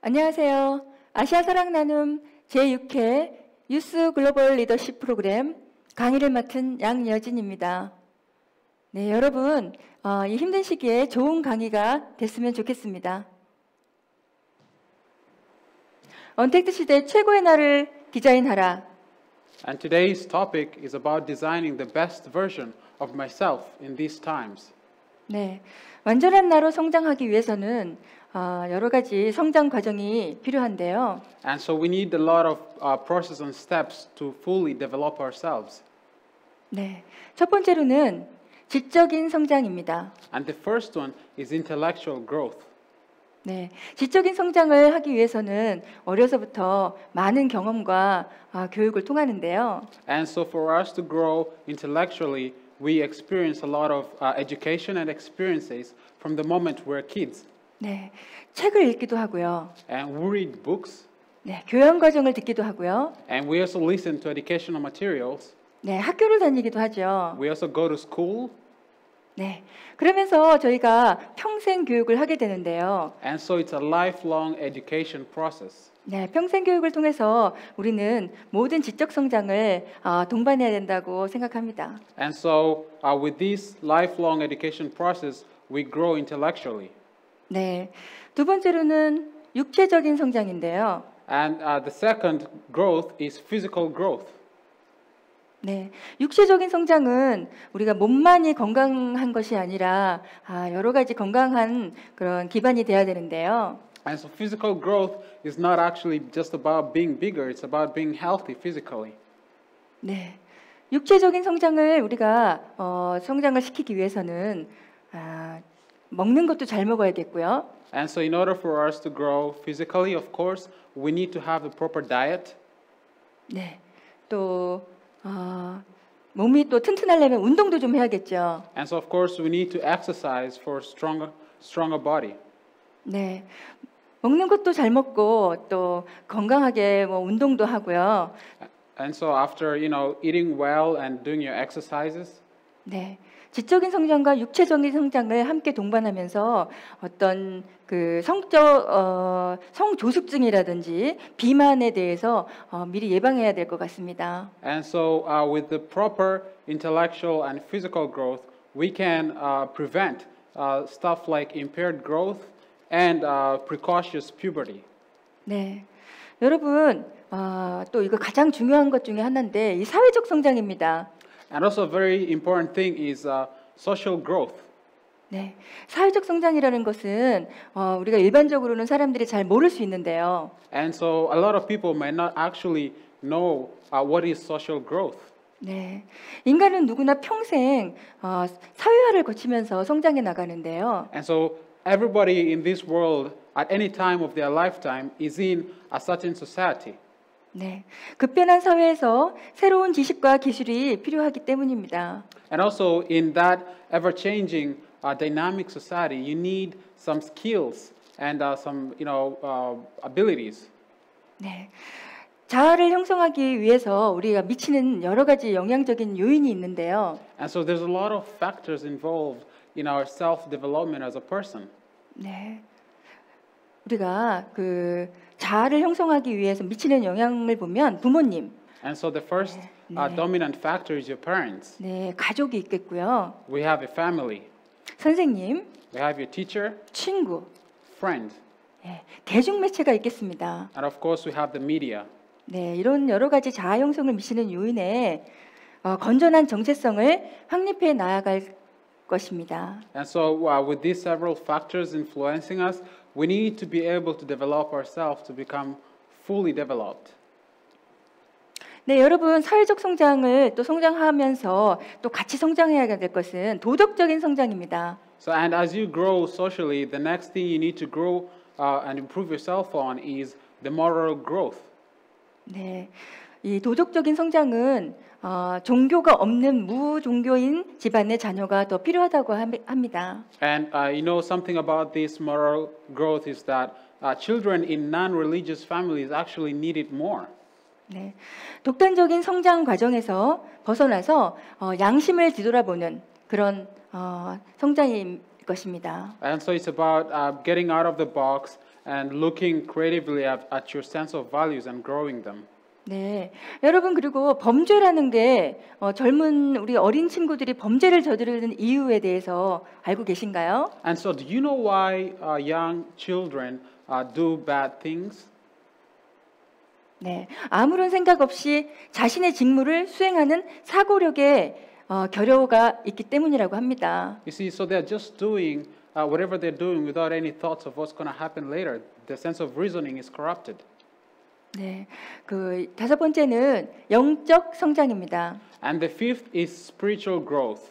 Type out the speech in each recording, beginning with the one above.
안녕하세요. 아시아 사랑 나눔 제6회 유스 글로벌 리더십 프로그램 강의를 맡은 양여진입니다. 네, 여러분 이 힘든 시기에 좋은 강의가 됐으면 좋겠습니다. 언택트 시대 최고의 나를 디자인하라. And today's topic is about designing the best version of myself in these times. 네, 완전한 나로 성장하기 위해서는 여러 가지 성장 과정이 필요한데요. And so we need a lot of process and steps to fully develop ourselves. 네, 첫 번째로는 지적인 성장입니다. And the first one is intellectual growth. 네, 지적인 성장을 하기 위해서는 어려서부터 많은 경험과 교육을 통하는데요. And so for us to grow intellectually, we experience a lot of education and experiences from the moment we're kids. 네, 책을 읽기도 하고요. And we read books. 네, 교양 과정을 듣기도 하고요. And we also listen to educational materials. 네, 학교를 다니기도 하죠. We also go to school. 네, 그러면서 저희가 평생 교육을 하게 되는데요. And so it's a lifelong education process. 네, 평생 교육을 통해서 우리는 모든 지적 성장을 동반해야 된다고 생각합니다. And so with this lifelong education process, we grow intellectually. 네, 두 번째로는 육체적인 성장인데요. And the second growth is physical growth. 네, 육체적인 성장은 우리가 몸만이 건강한 것이 아니라 여러 가지 건강한 그런 기반이 돼야 되는데요. And so physical growth is not actually just about being bigger, it's about being healthy physically. 네, 육체적인 성장을 우리가 성장을 시키기 위해서는 먹는 것도 잘 먹어야겠고요. And so in order for us to grow physically, of course, we need to have the proper diet. 네, 또 몸이 또 튼튼하려면 운동도 좀 해야겠죠. And so of course we need to exercise for stronger body. 네, 먹는 것도 잘 먹고 또 건강하게 운동도 하고요. And so after, eating well and doing your exercises, 네, 지적인 성장과 육체적인 성장을 함께 동반하면서 어떤 그 성조숙증이라든지 비만에 대해서 미리 예방해야 될 것 같습니다. And so with the proper intellectual and physical growth, we can prevent stuff like impaired growth and precocious puberty. 네, 여러분 또 이거 가장 중요한 것 중에 하나인데 이 사회적 성장입니다. And also a very important thing is social growth. 네, 사회적 성장이라는 것은 우리가 일반적으로는 사람들이 잘 모를 수 있는데요. And so a lot of people may not actually know what is social growth. 네, 인간은 누구나 평생 사회화를 거치면서 성장해 나가는데요. And so everybody in this world at any time of their lifetime is in a certain society. 네, 급변한 사회에서 새로운 지식과 기술이 필요하기 때문입니다. And also in that ever-changing dynamic society, you need some skills and some, abilities. 네, 자아를 형성하기 위해서 우리가 미치는 여러 가지 영향적인 요인이 있는데요. And so there's a lot of factors involved in our self-development as a person. 네, 우리가 그 자아를 형성하기 위해서 미치는 영향을 보면 부모님, And so the first dominant factor is your parents. 네, 가족이 있겠고요. We have a family. 선생님, We have your teacher, 친구, friend, 네, 대중매체가 있겠습니다. and of course we have the media. 네, 이런 여러 가지 자아 형성을 미치는 요인에 건전한 정체성을 확립해 나아갈 것입니다. And so with these several factors influencing us, we need to be able to develop ourselves to become fully developed. 네, 여러분 사회적 성장을 또 성장하면서 또 같이 성장해야 될 것은 도덕적인 성장입니다. So and as you grow socially, the next thing you need to grow and improve yourself on is the moral growth. 네, 이 도덕적인 성장은 종교가 없는 무종교인 집안의 자녀가 더 필요하다고 합니다. And you know something about this moral growth is that children in non-religious families actually need it more. 네, 독단적인 성장 과정에서 벗어나서 양심을 뒤돌아보는 그런 성장일 것입니다. And so it's about getting out of the box and looking creatively at your sense of values and growing them. 네, 여러분 그리고 범죄라는 게 젊은 우리 어린 친구들이 범죄를 저지르는 이유에 대해서 알고 계신가요? And so do you know why young children do bad things? 네, 아무런 생각 없이 자신의 직무를 수행하는 사고력의 결여가 있기 때문이라고 합니다. You see, so they're just doing whatever they're doing without any thoughts of what's going to happen later. The sense of reasoning is corrupted. 네, 그 다섯 번째는 영적 성장입니다. And the fifth is spiritual growth.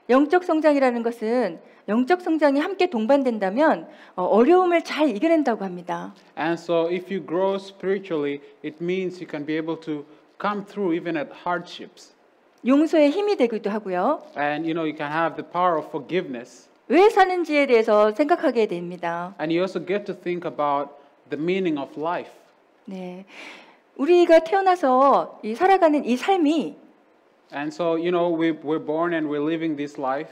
영적 성장이라는 것은 영적 성장이 함께 동반된다면 어려움을 잘 이겨낸다고 합니다. And so if you grow spiritually, it means you can be able to come through even at hardships. 용서의 힘이 되기도 하고요. And you know, you can have the power of forgiveness. 왜 사는지에 대해서 생각하게 됩니다. And you also get to think about the meaning of life. 네, 우리가 태어나서 살아가는 이 삶이 And so, you know, we're born and we're living this life.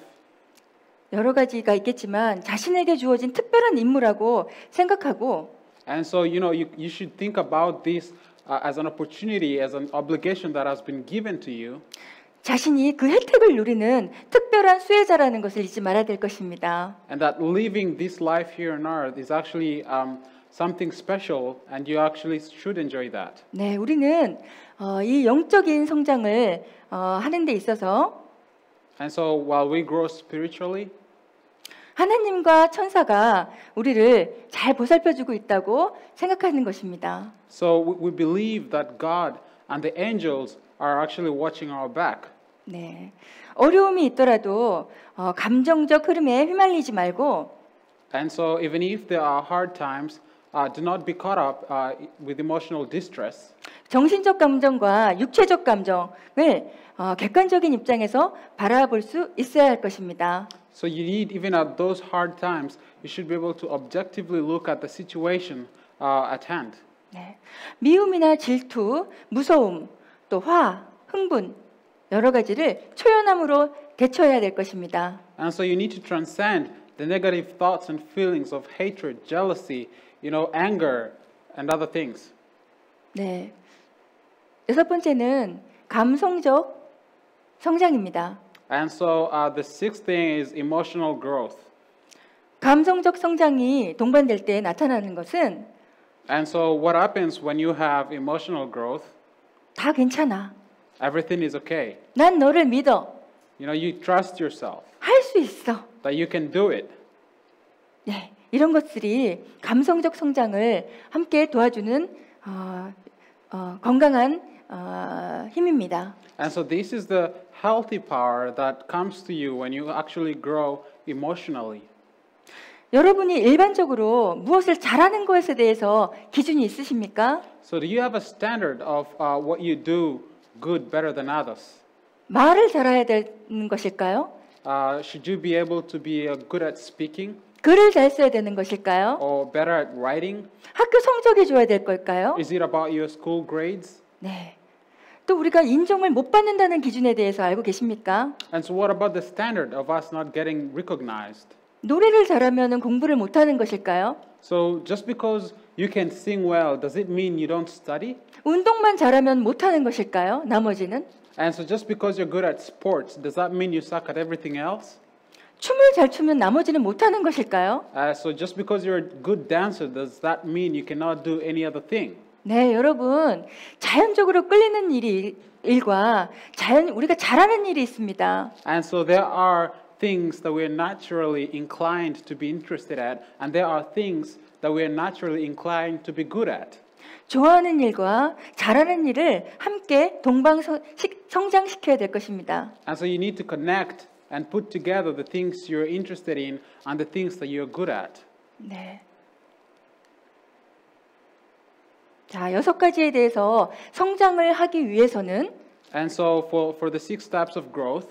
여러 가지가 있겠지만 자신에게 주어진 특별한 임무라고 생각하고 And so, you know, you should think about this as an opportunity, as an obligation that has been given to you. 자신이 그 혜택을 누리는 특별한 수혜자라는 것을 잊지 말아야 될 것입니다. And that living this life here on earth is actually something special, and you actually should enjoy that. 네, 우리는 이 영적인 성장을 하는 데 있어서 And so, while we grow spiritually, 하나님과 천사가 우리를 잘 보살펴주고 있다고 생각하는 것입니다. so we believe that God and the angels are actually watching our back. 네, 어려움이 있더라도 감정적 흐름에 휘말리지 말고 And so, even if there are hard times, do not be caught up with emotional distress. 정신적 감정과 육체적 감정을 객관적인 입장에서 바라볼 수 있어야 할 것입니다. So you need, even at those hard times, you should be able to objectively look at the situation at hand. 네, 미움이나 질투, 무서움, 또 화, 흥분 여러 가지를 초연함으로 대처해야 될 것입니다. And so you need to transcend the negative thoughts and feelings of hatred, jealousy, you know, anger, and other things. 네, 여섯 번째는 감성적 성장입니다. And so the sixth thing is emotional growth. 감성적 성장이 동반될 때 나타나는 것은 And so what happens when you have emotional growth? 다 괜찮아. Everything is okay. 난 너를 믿어. You know, you trust yourself 할 수 있어. that you can do it. 네, 이런 것들이 감성적 성장을 함께 도와주는 건강한 힘입니다. And so this is the healthy power that comes to you when you actually grow emotionally. 여러분이 일반적으로 무엇을 잘하는 것에 대해서 기준이 있으십니까? So do you have a standard of what you do good better than others? 말을 잘해야 되는 것일까요? Should you be able to be good at speaking 글을 잘 써야 되는 것일까요? or better at writing? 학교 성적이 좋아야 될 걸까요? Is it about your school grades? 네. 또 우리가 인정을 못 받는다는 기준에 대해서 알고 계십니까? And so what about the standard of us not getting recognized? 노래를 잘하면 공부를 못하는 것일까요? So just because you can sing well, does it mean you don't study? 운동만 잘하면 못하는 것일까요? 나머지는? And so just because you're good at sports, does that mean you suck at everything else? 춤을 잘 추면 나머지는 못하는 것일까요? So just because you're a good dancer, does that mean you cannot do any other thing? 네, 여러분, 자연적으로 끌리는 일과 우리가 잘하는 일이 있습니다. And so there are things that we're naturally inclined to be interested at, and there are things that we're naturally inclined to be good at. 좋아하는 일과 잘하는 일을 함께 성장시켜야 될 것입니다. And so you need to connect and put together the things you're interested in and the things that you're good at. 네. 자, 6가지에 대해서 성장을 하기 위해서는 And so for the 6 steps of growth,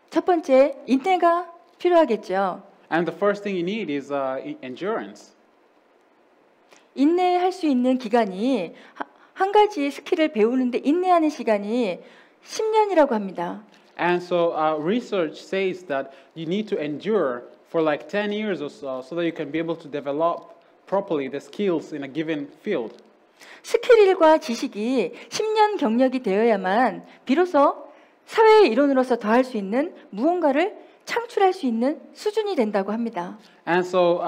첫 번째, 인내가 필요하겠죠. and the first thing you need is endurance. 인내할 수 있는 기간이 한 가지 스킬을 배우는데 인내하는 시간이 10년이라고 합니다. And so research says that you need to endure for like 10 years or so that you can be able to develop properly the skills in a given field. 스킬과 지식이 10년 경력이 되어야만 비로소 사회의 일원으로서 더할 수 있는 무언가를 창출할 수 있는 수준이 된다고 합니다. And so,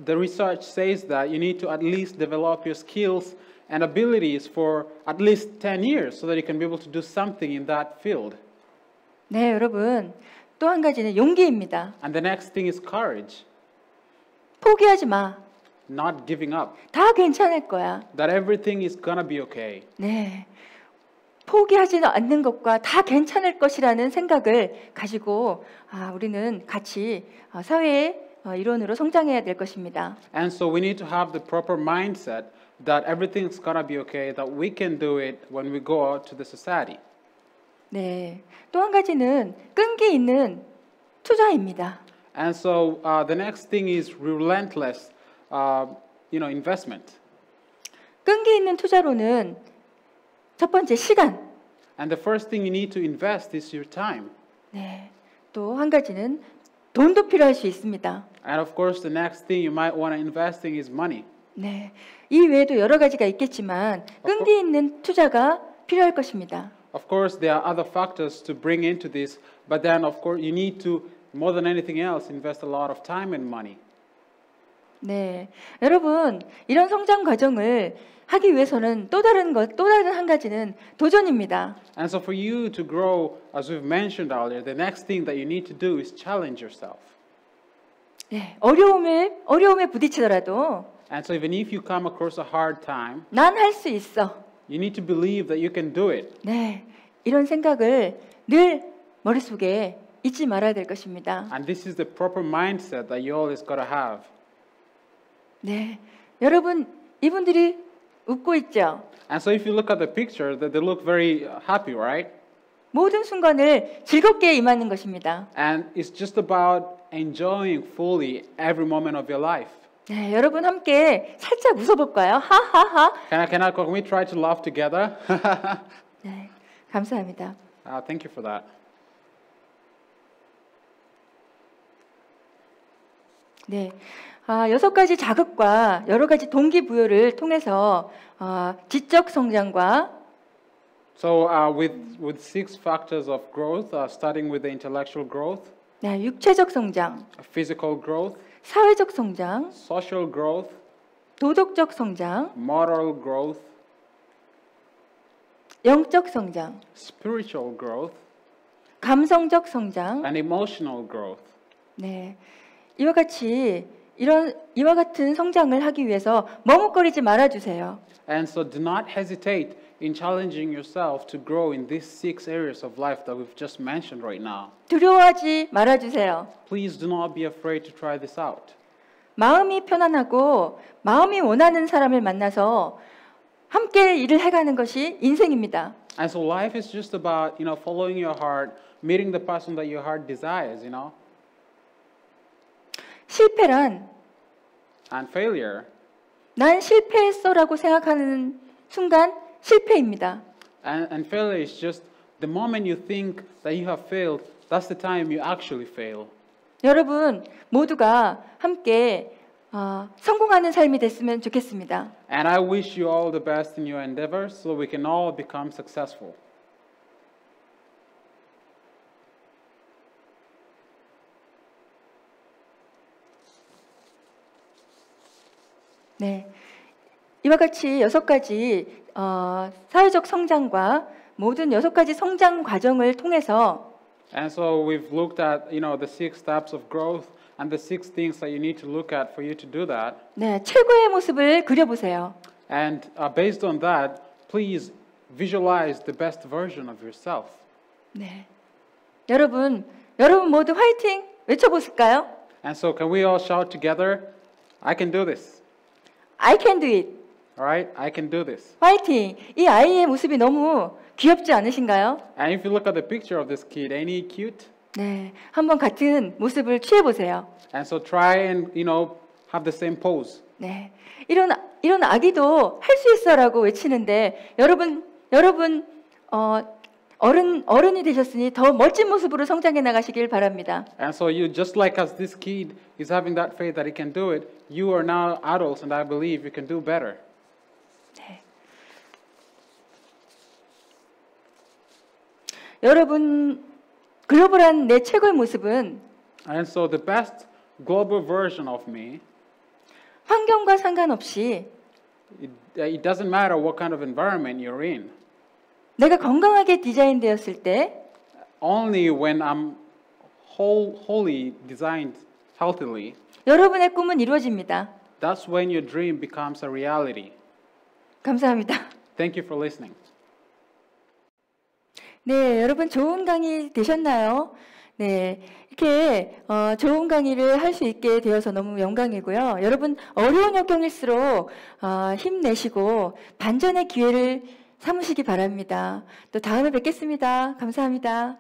the research says that you need to at least develop your skills and abilities for at least 10 years so that you can be able to do something in that field. 네, 여러분. 또 한 가지는 용기입니다. And the next thing is courage, 포기하지 마. not giving up, 다 괜찮을 거야. that everything is gonna be okay. 네. 포기하지 않는 것과 다 괜찮을 것이라는 생각을 가지고 우리는 같이 사회의 일원으로 성장해야 될 것입니다. And so we need to have the proper mindset that everything's gonna be okay, that we can do it when we go out to the society. 네. 또 한 가지는 끈기 있는 투자입니다. And so the next thing is relentless, investment. 끈기 있는 투자로는 첫 번째 시간. And the first thing you need to invest is your time. 네. 또 한 가지는 돈도 필요할 수 있습니다. And of course, the next thing you might want to invest in is money. 네. 이 외에도 여러 가지가 있겠지만 끈기 있는 투자가 필요할 것입니다. Of course, there are other factors to bring into this, but then of course you need to, more than anything else, invest a lot of time and money. 네, 여러분 이런 성장 과정을 하기 위해서는 또 다른 한 가지는 도전입니다. And so for you to grow, as we've mentioned earlier, the next thing that you need to do is challenge yourself. 네, 어려움에 부딪히더라도 And so even if you come across a hard time, 난 할 수 있어. you need to believe that you can do it. 네, 이런 생각을 늘 머릿속에 잊지 말아야 될 것입니다. And this is the proper mindset that you always got to have. 네, 여러분 이분들이 웃고 있죠. And so if you look at the picture, they look very happy, right? 모든 순간을 즐겁게 임하는 것입니다. And it's just about enjoying fully every moment of your life. 네, 여러분 함께 살짝 웃어볼까요? 하하하. Can we try to laugh together? 네, 감사합니다. Thank you for that. 네, 6가지 자극과 여러 가지 동기부여를 통해서 지적 성장과 So with 6 factors of growth, starting with the intellectual growth, 네, 육체적 성장, physical growth, 사회적 성장, social growth, 도덕적 성장, moral growth, 영적 성장, spiritual growth, 감성적 성장. and emotional growth. 네, 이와 같은 성장을 하기 위해서 머뭇거리지 말아주세요. And so do not hesitate in challenging yourself to grow in these 6 areas of life that we've just mentioned right now. 두려워하지 말아주세요. Please do not be afraid to try this out. 마음이 편안하고 마음이 원하는 사람을 만나서 함께 일을 해가는 것이 인생입니다. And so life is just about, following your heart, meeting the person that your heart desires, 실패란 And failure, 난 실패했어라고 생각하는 순간 실패입니다. and failure is just the moment you think that you have failed, that's the time you actually fail. 여러분 모두가 함께 성공하는 삶이 됐으면 좋겠습니다. And I wish you all the best in your endeavors so we can all become successful. 네, 이와 같이 6가지 사회적 성장과 모든 6가지 성장 과정을 통해서 And so we've looked at, the 6 steps of growth and the 6 things that you need to look at for you to do that. 네, 최고의 모습을 그려보세요. And based on that, please visualize the best version of yourself. 네, 여러분 모두 화이팅 외쳐보실까요? And so can we all shout together, I can do this. I can do it. All right? I can do this. 화이팅! 이 아이의 모습이 너무 귀엽지 않으신가요? And if you look at the picture of this kid, ain't he cute? 네, 한번 같은 모습을 취해보세요. And so try and, have the same pose. 네, 이런 아기도 할 수 있어라고 외치는데 여러분 어른이 되셨으니 더 멋진 모습으로 성장해 나가시길 바랍니다. And so you, just like as this kid is having that faith that he can do it, you are now adults and I believe you can do better. 네. 여러분 글로벌한 내 최고의 모습은 And so the best global version of me, 환경과 상관없이 it doesn't matter what kind of environment you're in. 내가 건강하게 디자인되었을 때 Only when I'm wholly designed healthily, 여러분의 꿈은 이루어집니다. that's when your dream becomes a reality. 감사합니다. Thank you for listening. 네, 여러분 좋은 강의 되셨나요? 네, 이렇게 좋은 강의를 할 수 있게 되어서 너무 영광이고요. 여러분 어려운 역경일수록 힘내시고 반전의 기회를 삼으시기 바랍니다. 또 다음에 뵙겠습니다. 감사합니다.